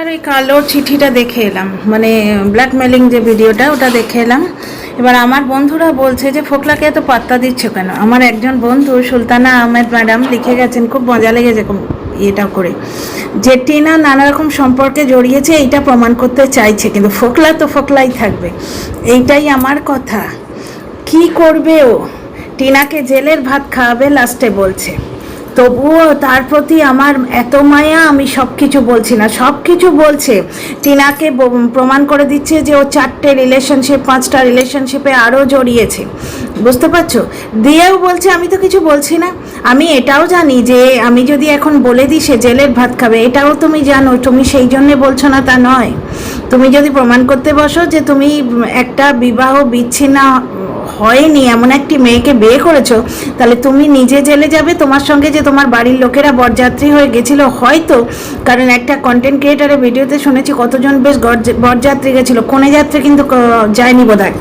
ফোকলার ওই কালো চিঠিটা দেখে এলাম, মানে ব্ল্যাকমেলিং যে ভিডিওটা ওটা দেখে এলাম। এবার আমার বন্ধুরা বলছে যে ফোকলাকে এত পাত্তা দিচ্ছ কেন। আমার একজন বন্ধু সুলতানা আহমেদ ম্যাডাম লিখে গেছেন, খুব মজা লেগেছে এটা করে, যে টিনা নানা রকম সম্পর্কে জড়িয়েছে এইটা প্রমাণ করতে চাইছে, কিন্তু ফোকলা তো ফোকলাই থাকবে। এইটাই আমার কথা। কি করবে ও? টিনাকে জেলের ভাত খাওয়াবে লাস্টে বলছে। তবুও তার প্রতি আমার এত মায়া, আমি সব কিছু বলছি না, সব কিছু বলছে। টিনাকে প্রমাণ করে দিচ্ছে যে ও 4টে রিলেশনশিপ 5টা রিলেশনশিপে আরও জড়িয়েছে, বুঝতে পারছো? দিয়েও বলছে আমি তো কিছু বলছি না। আমি এটাও জানি যে আমি যদি এখন বলে দিই সে জেলের ভাত খাবে, এটাও তুমি জানো। তুমি সেই জন্যে বলছো না তা নয়। তুমি যদি প্রমাণ করতে বসো যে তুমি একটা বিবাহ বিচ্ছিন্ন হয়নি এমন একটি মেয়েকে বিয়ে করেছো, তাহলে তুমি নিজে জেলে যাবে। তোমার সঙ্গে যে তোমার বাড়ির লোকেরা বরযাত্রী হয়ে গেছিলো হয়তো, কারণ একটা কন্টেন্ট ক্রিয়েটারের ভিডিওতে শুনেছি কতজন বেশ বরযাত্রী গেছিলো, কনে যাত্রী কিন্তু যায়নি বোধহয়,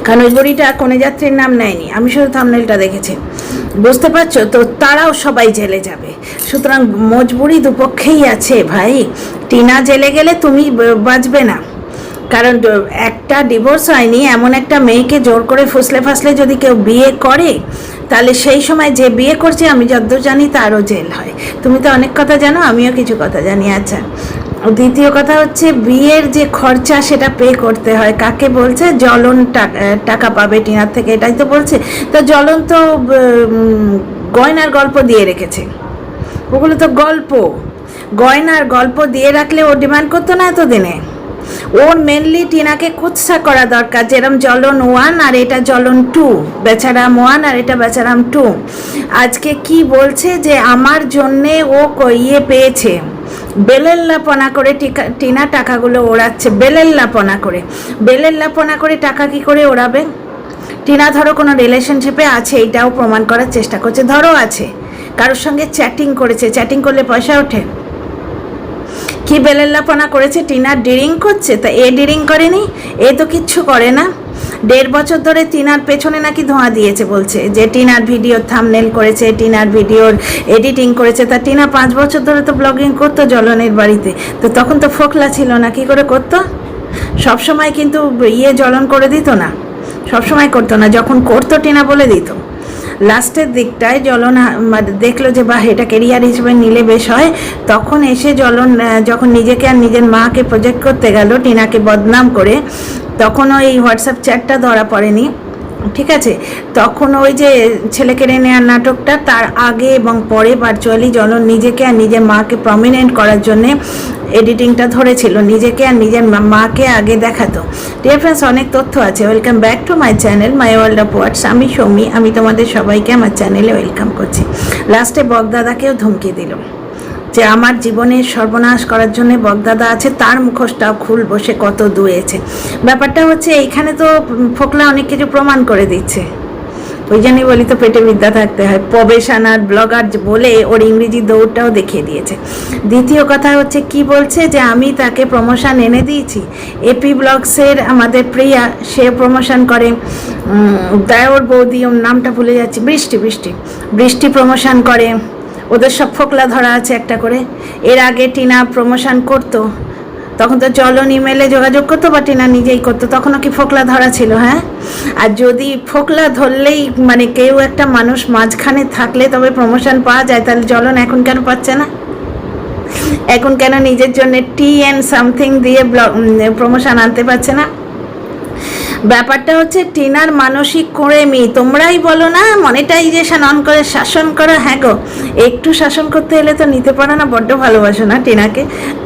কারণ ওই বড়িটা কনে যাত্রীর নাম নেয়নি। আমি শুধু থাম্বনেলটা দেখেছি, বুঝতে পারছো তো? তারাও সবাই জেলে যাবে। সুতরাং মজবুরি দুপক্ষেই আছে ভাই। টিনা জেলে গেলে তুমি বাঁচবে না, কারণ একটা ডিভোর্স হয়নি এমন একটা মেয়েকে জোর করে ফুসলে ফাসলে যদি কেউ বিয়ে করে, তাহলে সেই সময় যে বিয়ে করছে আমি যতদূর জানি তারও জেল হয়। তুমি তো অনেক কথা জানো, আমিও কিছু কথা জানি। আচ্ছা, দ্বিতীয় কথা হচ্ছে বিয়ের যে খরচা সেটা পে করতে হয়। কাকে বলছে? জ্বলন টাকা পাবে টিনার থেকে, এটাই তো বলছে। তো জ্বলন তো গয়নার গল্প দিয়ে রেখেছে, ওগুলো তো গল্প। গয়নার গল্প দিয়ে রাখলে ও ডিমান্ড করতো না এতদিনে। ওর মেনলি টিনাকে কুৎসা করা দরকার, যেরকম জ্বলন 1 আর এটা জ্বলন 2, বেচারাম 1 আর এটা বেচারাম 2। আজকে কি বলছে যে আমার জন্যে ও ইয়ে পেয়েছে, বেলেল্লাপনা করে টিনা টাকাগুলো ওড়াচ্ছে। বেলেল্লাপনা করে টাকা কি করে ওড়াবে? টিনা ধরো কোনো রিলেশনশিপে আছে, এইটাও প্রমাণ করার চেষ্টা করছে। ধরো আছে, কারোর সঙ্গে চ্যাটিং করেছে, চ্যাটিং করলে পয়সা ওঠে। কি বেলেল্লাপনা করেছে? টিনার ডিরিং করছে, তা এ ডিরিং করেনি? এ তো কিচ্ছু করে না। 1.5 বছর ধরে টিনার পেছনে নাকি ধোঁয়া দিয়েছে, বলছে যে টিনার ভিডিওর থাম্বনেল করেছে, টিনার ভিডিওর এডিটিং করেছে। তা টিনা 5 বছর ধরে তো ব্লগিং করতো জ্বলনের বাড়িতে, তো তখন তো ফোকলা ছিল না, কি করে করতো? সবসময় কিন্তু জ্বলন করে দিত না, সবসময় করতো না। যখন করতো টিনা বলে দিত। লাস্টের দিকটায় জ্বলন দেখলো যে বাহ, এটা কেরিয়ার হিসেবে নিলে বেশ হয়, তখন এসে জ্বলন যখন নিজেকে আর নিজের মাকে প্রজেক্ট করতে গেল টিনাকে বদনাম করে, তখন ওই হোয়াটসঅ্যাপ চ্যাটটা ধরা পড়েনি, ঠিক আছে? তখন ওই যে ছেলে কেড়ে নেওয়ার নাটকটা, তার আগে এবং পরে ভার্চুয়ালি জ্বলন নিজেকে আর নিজের মাকে প্রমিনেন্ট করার জন্যে এডিটিংটা ধরেছিল, নিজেকে আর নিজের মাকে আগে দেখাতো। ডিয়ার ফ্রেন্ডস, অনেক তথ্য আছে। Welcome back to my channel my world of words. আমি সৌমি, আমি তোমাদের সবাইকে আমার চ্যানেলে ওয়েলকাম করছি। লাস্টে বগদাদাকেও ধমকি দিল যে আমার জীবনের সর্বনাশ করার জন্য বগদাদা আছে, তার মুখোশটাও খুলবো, সে কত দুয়েছে। ব্যাপারটা হচ্ছে এইখানে তো ফোকলা অনেক কিছু প্রমাণ করে দিচ্ছে। ওই জন্যই বলি তো পেটে বিদ্যা থাকতে হয়। প্রবেশনার ব্লগার বলে ওর ইংরেজি দৌড়টাও দেখিয়ে দিয়েছে। দ্বিতীয় কথা হচ্ছে কি বলছে যে আমি তাকে প্রমোশন এনে দিয়েছি। এপি ব্লগসের আমাদের প্রিয়া, সে প্রমোশন করে। ওর বৌদি, ওর নামটা ভুলে যাচ্ছি, বৃষ্টি প্রমোশন করে। ওদের সব ফোকলা ধরা আছে একটা করে। এর আগে টিনা প্রমোশন করতো, তখন তো জ্বলন ইমেলে যোগাযোগ করতো বা টিনা নিজেই করতো, তখনও কি ফোকলা ধরা ছিল? হ্যাঁ। আর যদি ফোকলা ধরলেই মানে কেউ একটা মানুষ মাঝখানে থাকলে তবে প্রমোশন পাওয়া যায়, তাহলে জ্বলন এখন কেন পাচ্ছে না? এখন কেন নিজের জন্য TN সামথিং দিয়ে প্রমোশন আনতে পারছে না? ব্যাপারটা হচ্ছে টিনার মানসিক করেমি। তোমরাই বলো না মনিটাইজেশন অন করে শাসন করো। হ্যাঁ গো, একটু শাসন করতে এলে তো নিতে পারো না? বড্ড ভালোবাসো না টিনাকে?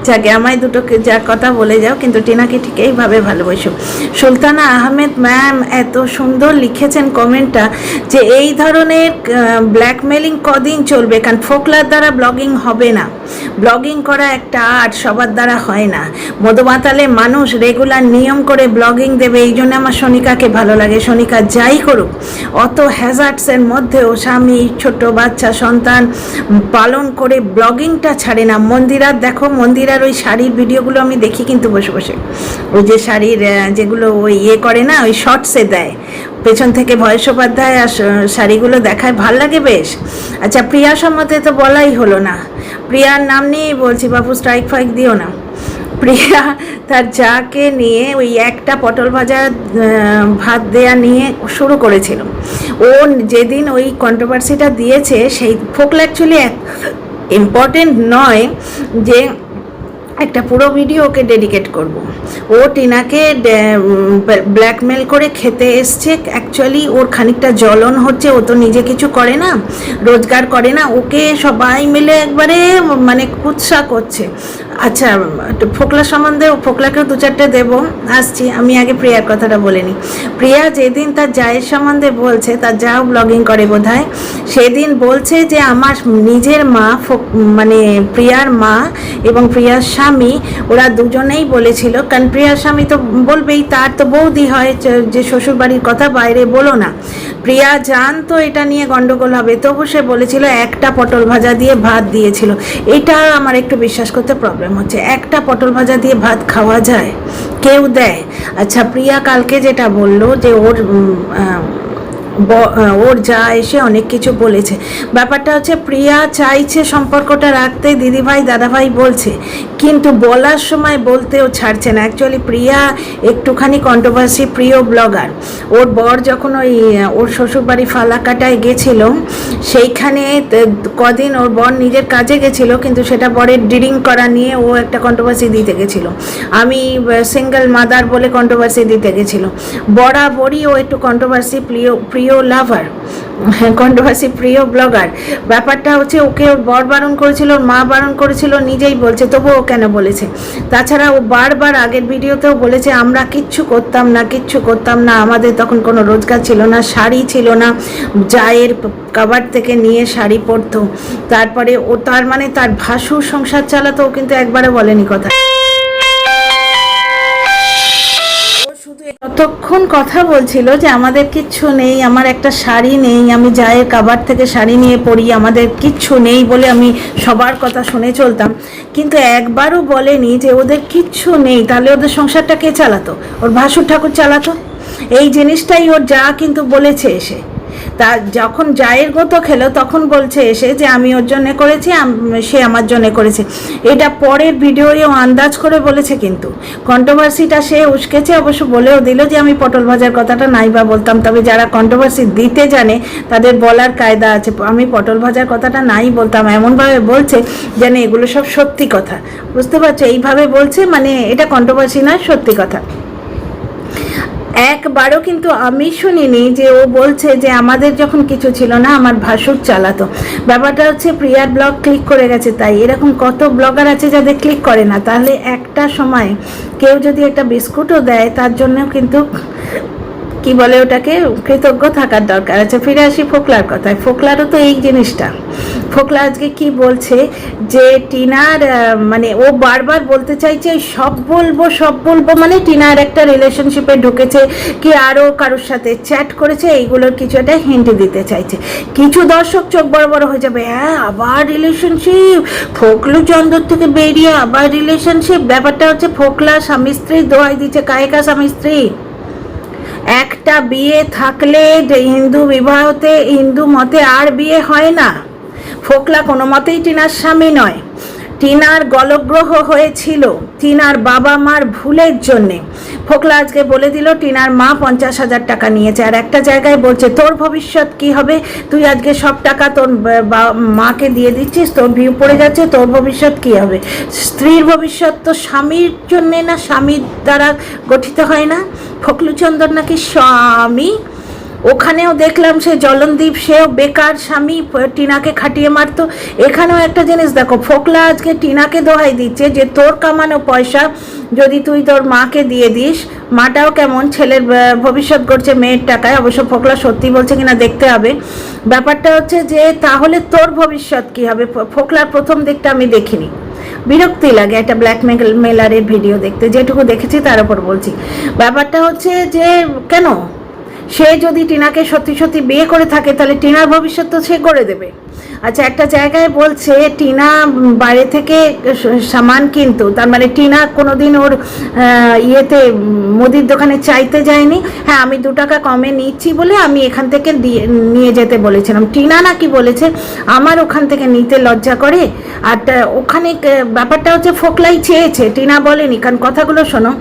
যাকে আমায় দুটোকে যা কথা বলে যাও, কিন্তু টিনাকে ঠিক এইভাবে ভালোবাসো। সুলতানা আহমেদ ম্যাম এত সুন্দর লিখেছেন কমেন্টটা, যে এই ধরনের ব্ল্যাকমেলিং কদিন চলবে? কারণ ফোকলার দ্বারা ব্লগিং হবে না। ব্লগিং করা একটা আর্ট, সবার দ্বারা হয় না। মধুমাতালে মানুষ রেগুলার নিয়ম করে ব্লগিং দেবে, এই জন্য আমার সোনিকাকে ভালো লাগে। সোনিকা যাই করুক, অত হ্যাজার্ডসের মধ্যেও স্বামী, ছোট বাচ্চা, সন্তান পালন করে ব্লগিংটা ছাড়ে না। মন্দিরার দেখো, মন্দিরার ওই শাড়ির ভিডিওগুলো আমি দেখি কিন্তু বসে বসে, ওই যে শাড়ির যেগুলো ওই করে না, ওই শর্টসে দেয়, পেছন থেকে ভয়েস উপাধ্যায় আর শাড়িগুলো দেখায় ভাল লাগে বেশ। আচ্ছা, প্রিয়া সম্বন্ধে তো বলাই হলো না, প্রিয়ার নাম নিয়েই বলছি, বাবু স্ট্রাইক ফাইক দিও না। প্রিয়া তার যাকে নিয়ে ওই একটা পটল ভাজা ভাত দেয়া নিয়ে শুরু করেছিল। ও যেদিন ওই কন্ট্রোভার্সিটা দিয়েছে, সেই ফোকলা অ্যাকচুয়ালি ইম্পর্টেন্ট নয় যে একটা পুরো ভিডিও ওকে ডেডিকেট করব। ও টিনাকে ব্ল্যাকমেল করে খেতে এসছে, অ্যাকচুয়ালি ওর খানিকটা জ্বলন হচ্ছে, ও তো নিজে কিছু করে না, রোজগার করে না, ওকে সবাই মিলে একবারে মানে কুৎসা করছে। আচ্ছা, ফোকলা সম্বন্ধে ফোকলাকেও দু চারটে দেবো, আসছি। আমি আগে প্রিয়ার কথাটা বলে নিই। প্রিয়া যেদিন তার জায়ের সম্বন্ধে বলছে, তার যাও ব্লগিং করে বোধহয়, সেদিন বলছে যে আমার নিজের মা মানে প্রিয়ার মা এবং প্রিয়ার স্বামী, ওরা দুজনেই বলেছিল, কারণ প্রিয়ার স্বামী তো বলবেই, তার তো বৌদি হয়, যে শ্বশুরবাড়ির কথা বাইরে বলো না। প্রিয়া জানতো এটা নিয়ে গন্ডগোল হবে, তবু সে বলেছিল একটা পটল ভাজা দিয়ে ভাত দিয়েছিল। এটা আমার একটু বিশ্বাস করতে প্রবলেম হচ্ছে, একটা পটল ভাজা দিয়ে ভাত খাওয়া যায়? কেউ দেয়? আচ্ছা, প্রিয়া কালকে যেটা বললো যে ওর যা এসে অনেক কিছু বলেছে, ব্যাপারটা হচ্ছে প্রিয়া চাইছে সম্পর্কটা রাখতে, দিদিভাই দাদাভাই বলছে, কিন্তু বলার সময় বলতেও ছাড়ছে না। অ্যাকচুয়ালি প্রিয়া একটুখানি কন্ট্রোভার্সি প্রিয় ব্লগার। ওর বর যখন ওর শ্বশুরবাড়ি ফালাকাটায় গেছিল, সেইখানে কদিন ওর বর নিজের কাজে গেছিল, কিন্তু সেটা বরের ডিডিং করা নিয়ে ও একটা কন্ট্রোভার্সি দিতে গেছিলো। আমি সিঙ্গেল মাদার বলে কন্ট্রোভার্সি দিতে গেছিলো। বরাবরই ও একটু কন্ট্রোভার্সি প্রিয় লাভার, কন্ট্রোভার্সি প্রিয় ব্লগার। ব্যাপারটা হচ্ছে ওকে ওর বর বারণ করেছিল, ওর মা বারণ করেছিল, নিজেই বলছে, তবু ও কেন বলেছে? তাছাড়া ও বারবার আগের ভিডিওতেও বলেছে আমরা কিচ্ছু করতাম না, আমাদের তখন কোনো রোজগার ছিল না, শাড়ি ছিল না, জায়ের কাবার থেকে নিয়ে শাড়ি পরতো। তারপরে ও তার মানে তার ভাসুর সংসার চালাতো, ও কিন্তু একবারে বলেনি কথা। ততক্ষণ কথা বলছিল যে আমাদের কিচ্ছু নেই, আমার একটা শাড়ি নেই, আমি জায়ের কাবার থেকে শাড়ি নিয়ে পরি, আমাদের কিচ্ছু নেই বলে আমি সবার কথা শুনে চলতাম, কিন্তু একবারও বলেনি যে ওদের কিচ্ছু নেই, তাহলে ওদের সংসারটা কে চালাতো? ওর ভাসুর ঠাকুর চালাতো। এই জিনিসটাই ওর যা কিন্তু বলেছে এসে। তা যখন জায়ের গতো খেলো, তখন বলছে এসে যে আমি ওর জন্যে করেছি, সে আমার জন্যে করেছে। এটা পরের ভিডিওয়েও আন্দাজ করে বলেছে, কিন্তু কন্ট্রোভার্সিটা সে উস্কেছে, অবশ্য বলেও দিল যে আমি পটল ভাজার কথাটা নাই বা বলতাম, তবে যারা কন্ট্রোভার্সি দিতে জানে তাদের বলার কায়দা আছে। আমি পটল ভাজার কথাটা নাই বলতাম, এমনভাবে বলছে যেন এগুলো সব সত্যি কথা, বুঝতে পারছো? এইভাবে বলছে, মানে এটা কন্ট্রোভার্সি নয়, সত্যি কথা। একবারও কিন্তু আমি শুনিনি যে ও বলছে যে আমাদের যখন কিছু ছিল না, আমার ভাসুর চালাতো। ব্যাপারটা হচ্ছে প্রিয়ার ব্লগ ক্লিক করে গেছে, তাই এরকম কত ব্লগার আছে যাদের ক্লিক করে না। তাহলে একটা সময় কেউ যদি একটা বিস্কুটও দেয়, তার জন্যও কিন্তু কি বলে ওটাকে, কৃতজ্ঞ থাকার দরকার আছে। ফিরে আসি ফোকলার কথায়। ফোকলারও তো এই জিনিসটা। ফোকলা আজকে কি বলছে যে টিনার মানে ও বারবার বলতে চাইছে সব বলবো, মানে টিনার একটা রিলেশনশিপে ঢুকেছে কি আরও কারোর সাথে চ্যাট করেছে, এইগুলোর কিছু একটা হিন্ট দিতে চাইছে। কিছু দর্শক চোখ বড় বড় হয়ে যাবে, হ্যাঁ আবার রিলেশনশিপ, ফোকলু চন্দর থেকে বেরিয়ে আবার রিলেশনশিপ। ব্যাপারটা হচ্ছে ফোকলা স্বামী স্ত্রী দোহাই দিচ্ছে, কায়িকা স্বামী স্ত্রী। একটা বিয়ে থাকলে হিন্দু বিবাহতে, হিন্দু মতে আর বিয়ে হয় না। ফোকলা কোনো মতেই টিনার স্বামী নয়। টিনার গলগ্রহ হয়েছিল টিনার বাবা মার ভুলের জন্যে। ফোকলা আজকে বলে দিল টিনার মা 50,000 টাকা নিয়েছে, আর একটা জায়গায় বলছে তোর ভবিষ্যৎ কি হবে, তুই আজকে সব টাকা তোর মাকে দিয়ে দিচ্ছিস, তোর ভিউ পড়ে যাচ্ছে, তোর ভবিষ্যৎ কি হবে? স্ত্রীর ভবিষ্যৎ তো স্বামীর জন্যে না, স্বামীর দ্বারা গঠিত হয় না। ফকলুচন্দর নাকি স্বামী, ওখানেও দেখলাম সে জলনদীপ, সেও বেকার স্বামী, টিনাকে খাটিয়ে মারতো। এখানেও একটা জিনিস দেখো, ফোকলা আজকে টিনাকে দোহাই দিচ্ছে যে তোর কামানো পয়সা যদি তুই তোর মাকে দিয়ে দিস, মাটাও কেমন ছেলের ভবিষ্যৎ করছে মেয়ের টাকায়। অবশ্য ফোকলা সত্যি বলছে কিনা দেখতে হবে। ব্যাপারটা হচ্ছে যে তাহলে তোর ভবিষ্যৎ কি হবে? ফোকলার প্রথম দিকটা আমি দেখিনি, বিরক্তি লাগে একটা ব্ল্যাকমেলারের ভিডিও দেখতে, যেটুকু দেখেছি তার উপর বলছি। ব্যাপারটা হচ্ছে যে কেন সে যদি টিনাকে সত্যি সত্যি বিয়ে করে থাকে তাহলে টিনার ভবিষ্যৎ তো সে করে দেবে। আচ্ছা, একটা জায়গায় বলছে টিনা বাইরে থেকে সামান কিনতো, তার মানে টিনা কোনোদিন ওর ইয়েতে মুদির দোকানে চাইতে যায়নি। হ্যাঁ, আমি 2 টাকা কমে নিচ্ছি বলে আমি এখান থেকে নিয়ে যেতে বলেছিলাম। টিনা নাকি বলেছে আমার ওখান থেকে নিতে লজ্জা করে। আর ওখানে ব্যাপারটা হচ্ছে ফোকলাই চেয়েছে, টিনা বলেনি। কারণ কথাগুলো শোনো,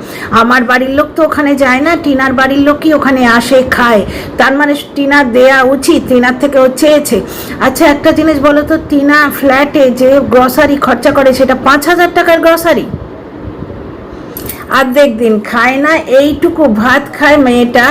আমার বাড়ির লোক তো ওখানে যায় না, টিনার বাড়ির লোকই ওখানে আসে খায়, তার মানে টিনার দেয়া উচিত, টিনার থেকে ও চেয়েছে। আচ্ছা, একটা জিনিস বলো তো, টিনা ফ্ল্যাটে যে গ্রসারি খরচা করে সেটা 5,000 টাকার গ্রসারি, অর্ধেক দিন খায় না, এইটুকু ভাত খায় মেয়েটা।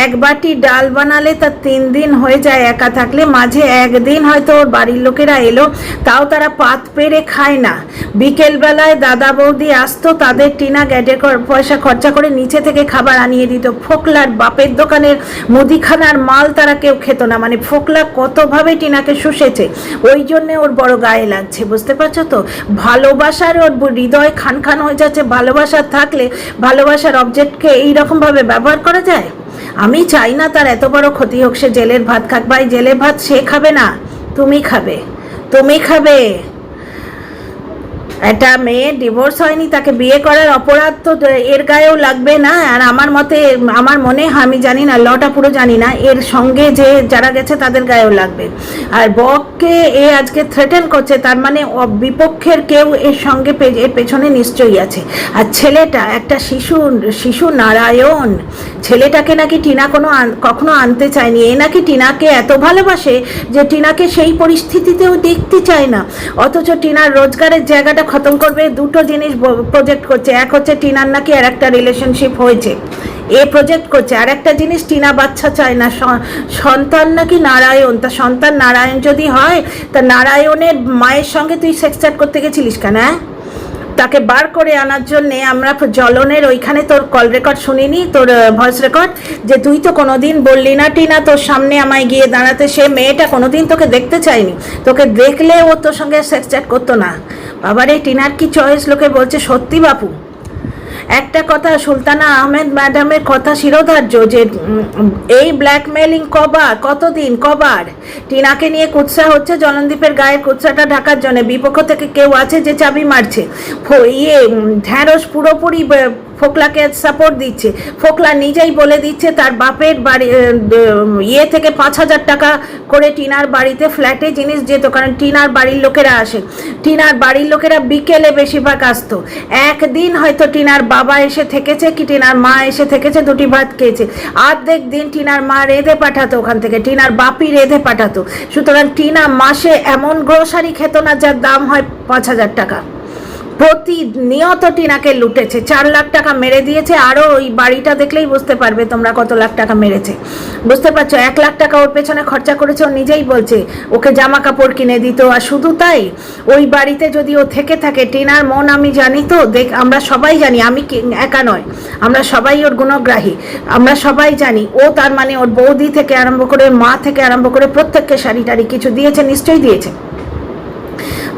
1 বাটি ডাল বানালে তার 3 দিন হয়ে যায় একা থাকলে। মাঝে একদিন হয়তো ওর বাড়ির লোকেরা এলো, তাও তারা পাত পেরে খায় না। বিকেলবেলায় দাদা বৌদি আসতো, তাদের টিনা গ্যাটের পয়সা খরচা করে নিচে থেকে খাবার আনিয়ে দিত। ফোকলার বাপের দোকানের মুদিখানার মাল তারা কেউ খেত না। মানে ফোকলা কতভাবে টিনাকে শুষেছে, ওই জন্যে ওর বড় গায়ে লাগছে, বুঝতে পারছো তো? ভালোবাসার ওর হৃদয় খান খান হয়ে যাচ্ছে। ভালোবাসার থাকলে ভালোবাসার অবজেক্টকে এইরকমভাবে ব্যবহার করা যায়? আমি চাই না তার এত বড় ক্ষতি হোক, সে জেলের ভাত খাক। ভাই, জেলের ভাত সে খাবে না, তুমি খাবে, তুমি খাবে। একটা মেয়ে ডিভোর্স হয়নি, তাকে বিয়ে করার অপরাধ তো এর গায়েও লাগবে না? আর আমার মতে, আমার মনে হয়, আমি জানি না, লটা পুরো জানি না, এর সঙ্গে যে যারা গেছে তাদের গায়েও লাগবে। আর বককে এ আজকে থ্রেটেন করছে, তার মানে বিপক্ষের কেউ এর সঙ্গে এর পেছনে নিশ্চয়ই আছে। আর ছেলেটা একটা শিশু নারায়ণ, ছেলেটাকে নাকি টিনা কখনো আনতে চায়নি। এ নাকি টিনাকে এত ভালোবাসে যে টিনাকে সেই পরিস্থিতিতেও দেখতে চায় না। অথচ টিনার রোজগারের জায়গাটা খতম করবে। 2টো জিনিস প্রজেক্ট করছে, এক হচ্ছে টিনার নাকি আর একটা রিলেশনশিপ হয়েছে, এ প্রজেক্ট করছে। আর একটা জিনিস, টিনা বাচ্চা চায় না, সন্তান নাকি নারায়ণ। তা সন্তান নারায়ণ যদি হয়, তা নারায়ণের মায়ের সঙ্গে তুই সেক্স চ্যাট করতে গেছিলিস কেন? হ্যাঁ, তাকে বার করে আনার জন্যে আমরা জ্বলনের ওইখানে তোর কল রেকর্ড শুনিনি, তোর ভয়েস রেকর্ড, যে তুই তো কোনোদিন বললি না টিনা তোর সামনে আমায় গিয়ে দাঁড়াতে। সে মেয়েটা কোনোদিন তোকে দেখতে চায়নি, তোকে দেখলে ও তোর সঙ্গে সেক্স চ্যাট করতো না। বাবারে, টিনার কি চয়েস, লোকে বলছে সত্যি বাপু। একটা কথা, সুলতানা আহমেদ ম্যাডামের কথা শিরোধার্য, যে এই ব্ল্যাকমেলিং কতদিন কবার টিনাকে নিয়ে কুৎসা হচ্ছে। জলনদীপের গায়ের কুৎসাটা ঢাকার জন্য বিপক্ষ থেকে কেউ আছে যে চাবি মারছে। ঢ্যাঁড়স পুরোপুরি ফোকলাকে সাপোর্ট দিচ্ছে। ফোকলা নিজেই বলে দিচ্ছে তার বাপের বাড়ি ইয়ে থেকে 5,000 টাকা করে টিনার বাড়িতে ফ্ল্যাটে জিনিস যেত, কারণ টিনার বাড়ির লোকেরা আসে। টিনার বাড়ির লোকেরা বিকেলে বেশিরভাগ আসতো। একদিন হয়তো টিনার বাবা এসে থেকেছে, কি টিনার মা এসে থেকেছে, 2টি ভাত খেয়েছে। অর্ধেক দিন টিনার মা রেঁধে পাঠাতো ওখান থেকে, টিনার বাপি রেঁধে পাঠাতো। সুতরাং টিনা মাসে এমন গ্রোসারি খেত না যার দাম হয় 5,000 টাকা। প্রতিনিয়ত টিনাকে লুটেছে, 4 লাখ টাকা মেরে দিয়েছে। আরও ওই বাড়িটা দেখলেই বুঝতে পারবে তোমরা কত লাখ টাকা মেরেছে, বুঝতে পারছো? 1 লাখ টাকা ওর পেছনে খরচা করেছে, ও নিজেই বলছে। ওকে জামা কাপড় কিনে দিত। আর শুধু তাই, ওই বাড়িতে যদি ও থেকে থাকে, টিনার মন আমি জানি তো, আমরা সবাই জানি, আমি একা নয়, আমরা সবাই ওর গুণগ্রাহী, আমরা সবাই জানি। ও তার মানে ওর বৌদি থেকে আরম্ভ করে, মা থেকে আরম্ভ করে প্রত্যেককে শাড়ি টাড়ি কিছু দিয়েছে, নিশ্চয়ই দিয়েছে,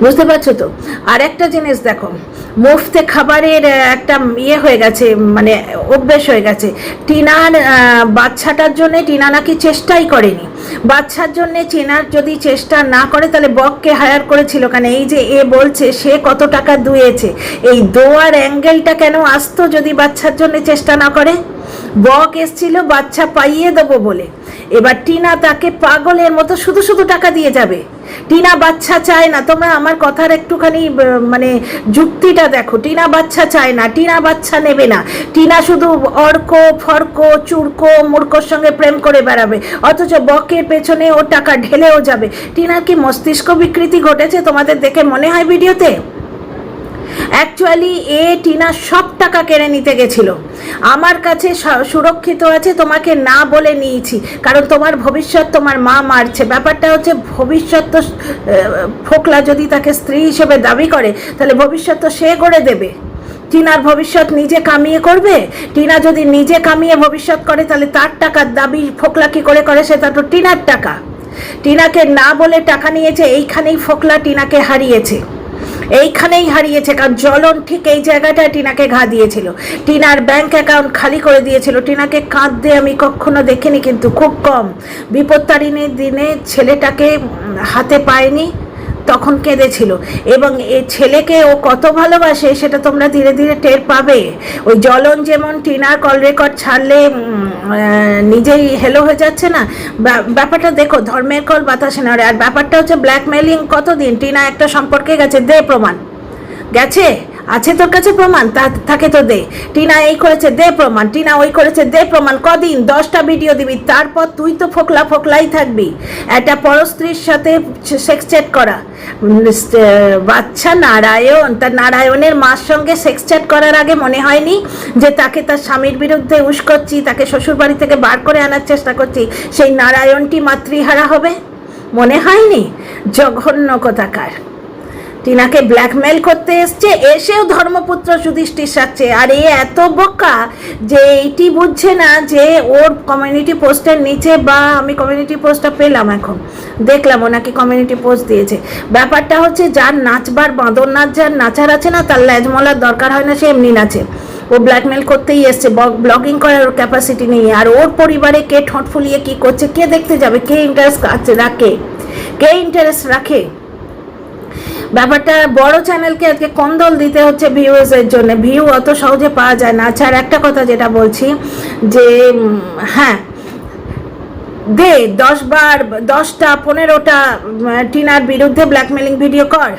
বুঝতে পারছো তো? আর একটা জিনিস দেখো, মুফতে খাবারের একটা ইয়ে হয়ে গেছে, মানে অভ্যেস হয়ে গেছে। টিনার বাচ্চাটার জন্য টিনা নাকি চেষ্টাই করেনি। বাচ্চার জন্য টিনার যদি চেষ্টা না করে তাহলে বককে হায়ার করেছিল কেন? এই যে এ বলছে সে কত টাকা দুয়েছে, এই দোয়ার অ্যাঙ্গেলটা কেন আসতো যদি বাচ্চার জন্য চেষ্টা না করে? বক এসছিল বাচ্চা পাইয়ে দেবো বলে, এবার টিনা তাকে পাগলের মতো শুধু শুধু টাকা দিয়ে যাবে। টিনা বাচ্চা চায় না। তোমরা আমার কথার একটুখানি মানে যুক্তিটা দেখো। টিনা বাচ্চা চায় না, টিনা বাচ্চা নেবে না। টিনা শুধু অর্ক ফর্ক চুরকো মূর্খর সঙ্গে প্রেম করে বেড়াবে, অথচ বকের পেছনে ও টাকা ঢেলেও যাবে। টিনার কি মস্তিষ্ক বিকৃতি ঘটেছে তোমাদের দেখে মনে হয় ভিডিওতে? অ্যাকচুয়ালি টিনা সব টাকা কেড়ে নিতে গেছিল। আমার কাছে সুরক্ষিত আছে, তোমাকে না বলে নিয়েছি, কারণ তোমার ভবিষ্যৎ তোমার মা মারছে। ব্যাপারটা হচ্ছে ভবিষ্যৎ তো ফোকলা যদি তাকে স্ত্রী হিসেবে দাবি করে তাহলে ভবিষ্যৎ তো সে করে দেবে। টিনার ভবিষ্যৎ নিজে কামিয়ে করবে? টিনা যদি নিজে কামিয়ে ভবিষ্যৎ করে তাহলে তার টাকার দাবি ফোকলা কি করে করে? সেটা তো টিনার টাকা। টিনাকে না বলে টাকা নিয়েছে, এইখানেই ফোকলা টিনাকে হারিয়েছে। এইখানেই হারিয়েছে, কারণ জ্বলন ঠিক এই জায়গাটায় টিনাকে ঘা দিয়েছিল। টিনার ব্যাংক অ্যাকাউন্ট খালি করে দিয়েছিল। টিনাকে কাঁদতে আমি কখনো দেখিনি, কিন্তু খুব কম। বিপত্তারিণীর দিনে ছেলেটাকে হাতে পায়নি, তখন কেঁদেছিল। এবং এ ছেলেকে ও কত ভালোবাসে সেটা তোমরা ধীরে ধীরে টের পাবে। ওই জ্বলন যেমন টিনার কল রেকর্ড ছাড়লে নিজেই হেলো হয়ে যাচ্ছে না, ব্যাপারটা দেখো, ধর্মের কল বাতাসে নড়ে। আর ব্যাপারটা হচ্ছে ব্ল্যাকমেলিং কতদিন। টিনা একটা সম্পর্কে গেছে, দে প্রমাণ। গেছে, আছে তোর কাছে প্রমাণ? থাকে তো দে। টিনা এই করেছে, দে প্রমাণ। টিনা ওই করেছে, দে প্রমাণ। কদিন? 10টা ভিডিও দিবি, তারপর তুই তো ফোকলাই থাকবি। একটা পরস্ত্রীর সাথে সেক্স চ্যাট করা, বাচ্চা নারায়ণ, তার নারায়ণের মার সঙ্গে সেক্স চ্যাট করার আগে মনে হয়নি যে তাকে তার স্বামীর বিরুদ্ধে উস্কোচ্ছি, তাকে শ্বশুরবাড়ি থেকে বার করে আনার চেষ্টা করছি, সেই নারায়ণটি মাতৃহারা হবে? মনে হয়নি? জঘন্য কোথাকার। টিনাকে ব্ল্যাকমেল করতে এসেও ধর্মপুত্র যুধিষ্ঠির সাজছে। আর এ এত বোকা যে এইটি বুঝছে না যে ওর কমিউনিটি পোস্টের নিচে, বা আমি কমিউনিটি পোস্টটা পেলাম, এখন দেখলাম ওনাকে কমিউনিটি পোস্ট দিয়েছে। ব্যাপারটা হচ্ছে, যার নাচবার বাঁদর নাচ যার নাচার আছে না, তার ল্যাজমলার দরকার হয় না, সে এমনি নাচে। ও ব্ল্যাকমেল করতেই এসছে, ব্লগিং করার ওর ক্যাপাসিটি নেই। আর ওর পরিবারে কে ঠোঁট ফুলিয়ে কী করছে কে দেখতে যাবে? কে ইন্টারেস্ট রাখে? কে ইন্টারেস্ট রাখে? ব্যাপারটা বড় চ্যানেলকে আজকে কন্দল দিতে হচ্ছে ভিউয়ার্সের জন্য। ভিউ অত সহজে পাওয়া যায় না। আচ্ছা, আর একটা কথা যেটা বলছি, যে হ্যাঁ, দে 10টা 15টা টিনার বিরুদ্ধে ব্ল্যাকমেলিং ভিডিও কর,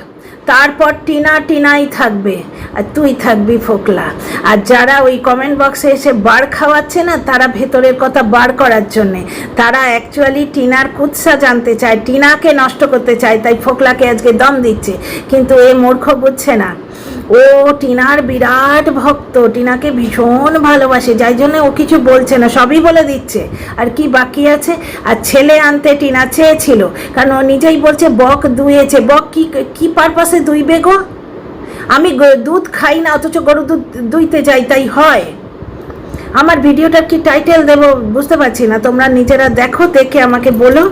তারপর টিনাই থাকবে আর তুই থাকবি ফোকলা। আর যারা ওই কমেন্ট বক্সে এসে বার খাওয়াচ্ছে না, তারা ভেতরের কথা বার করার জন্যে, তারা অ্যাকচুয়ালি টিনার কুৎসা জানতে চায়, টিনাকে নষ্ট করতে চায়, তাই ফোকলাকে আজকে দম দিচ্ছে। কিন্তু এ মূর্খ বুঝছে না, ও টিনার বিরাট ভক্ত, টিনাকে ভীষণ ভালোবাসে, যাই জন্য ও কিছু বলছে না, সবই বলে দিচ্ছে। আর কি বাকি আছে? আর ছেলে আনতে টিনা চেয়েছিল, কারণ ও নিজেই বলছে বক দুয়েছে। বক কি পারপাসে দুইবে গো? আমি দুধ খাই না, অথচ গরু দুধ দুইতে যাই, তাই হয়? আমার ভিডিওটার কি টাইটেল দেবো বুঝতে পারছি না, তোমরা নিজেরা দেখো, দেখে আমাকে বলো,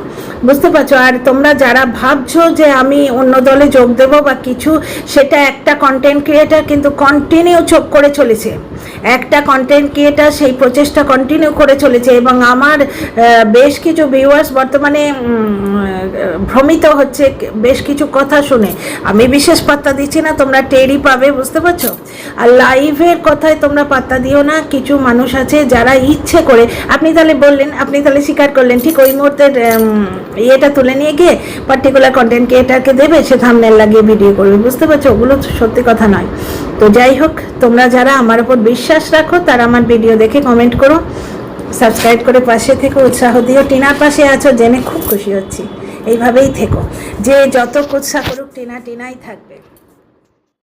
বুঝতে পারছো? আর তোমরা যারা ভাবছো যে আমি অন্য দলে যোগ দেবো বা কিছু, সেটা একটা কন্টেন্ট ক্রিয়েটার কিন্তু কন্টিনিউ চোখ করে চলেছে। একটা কন্টেন্ট ক্রিয়েটার সেই প্রচেষ্টা কন্টিনিউ করে চলেছে, এবং আমার বেশ কিছু ভিউয়ার্স বর্তমানে ভ্রমিত হচ্ছে বেশ কিছু কথা শুনে। আমি বিশেষ পাত্তা দিচ্ছি না, তোমরা টেরই পাবে, বুঝতে পারছো? আর লাইভের কথায় তোমরা পাত্তা দিও না। কিছু মানুষ আছে যারা ইচ্ছে করে, আপনি তাহলে বললেন, আপনি তাহলে স্বীকার করলেন, ঠিক ওই মুহূর্তের ইয়েটা তুলে নিয়ে গিয়ে পার্টিকুলার কন্টেন্ট ক্রিয়েটারকে দেবে, সে থাম্বনেল লাগিয়ে ভিডিও করবে, বুঝতে পারছো? ওগুলো সত্যি কথা নয়। তো যাই হোক, তোমরা যারা আমার উপর বিশ্বাস রাখো তারা আমার ভিডিও দেখে কমেন্ট করো, সাবস্ক্রাইব করে পাশে থেকে উৎসাহ দিও। টিনার পাশে আছো জেনে খুব খুশি হচ্ছি। এইভাবেই থেকো, যে যত উৎসাহ করুক টিনাই থাকবে।